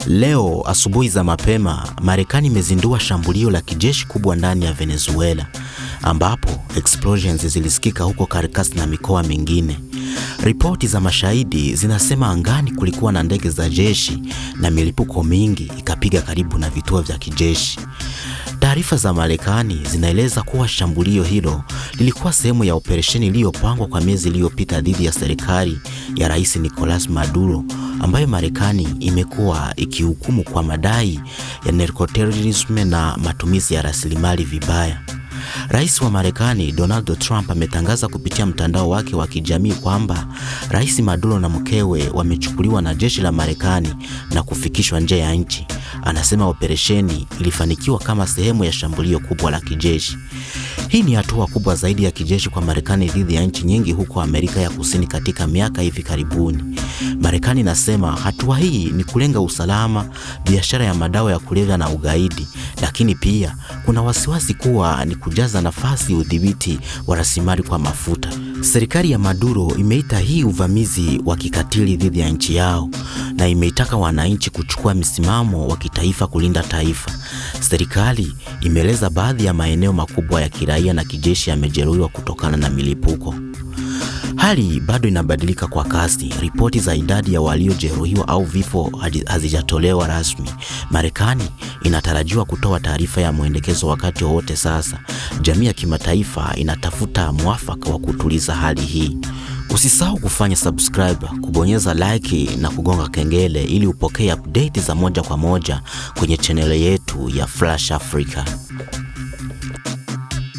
Leo asubuhi za mapema, Marekani imezindua shambulio la kijeshi kubwa ndani ya Venezuela, ambapo explosions zilisikika huko Caracas na mikoa mingine. Ripoti za mashahidi zinasema angani kulikuwa na ndege za jeshi na milipuko mingi ikapiga karibu na vituo vya kijeshi. Taarifa za Marekani zinaeleza kuwa shambulio hilo lilikuwa sehemu ya operesheni iliyopangwa kwa miezi iliyopita dhidi ya serikali ya Rais Nicolas Maduro, ambayo Marekani imekuwa ikihukumu kwa madai ya narcoterrorism na matumizi ya rasilimali vibaya. Rais wa Marekani Donald Trump ametangaza kupitia mtandao wake wa kijamii kwamba Rais Maduro na mkewe wamechukuliwa na jeshi la Marekani na kufikishwa nje ya nchi. Anasema operesheni ilifanikiwa kama sehemu ya shambulio kubwa la kijeshi. Hii ni hatua kubwa zaidi ya kijeshi kwa Marekani dhidi ya nchi nyingi huko Amerika ya Kusini katika miaka hivi karibuni. Marekani inasema hatua hii ni kulenga usalama, biashara ya madawa ya kulevya na ugaidi, lakini pia kuna wasiwasi kuwa ni kujaza nafasi udhibiti wa rasilimali kwa mafuta. Serikali ya Maduro imeita hii uvamizi wa kikatili dhidi ya nchi yao na imeitaka wananchi kuchukua misimamo wa kitaifa kulinda taifa. Serikali imeeleza baadhi ya maeneo makubwa ya kiraia na kijeshi yamejeruhiwa kutokana na milipuko. Hali bado inabadilika kwa kasi. Ripoti za idadi ya waliojeruhiwa au vifo hazijatolewa rasmi. Marekani inatarajiwa kutoa taarifa ya mwelekezo wakati wowote sasa. Jamii ya kimataifa inatafuta mwafaka wa kutuliza hali hii. Usisahau kufanya subscribe, kubonyeza like na kugonga kengele ili upokee update za moja kwa moja kwenye channel yetu ya Flash Africa.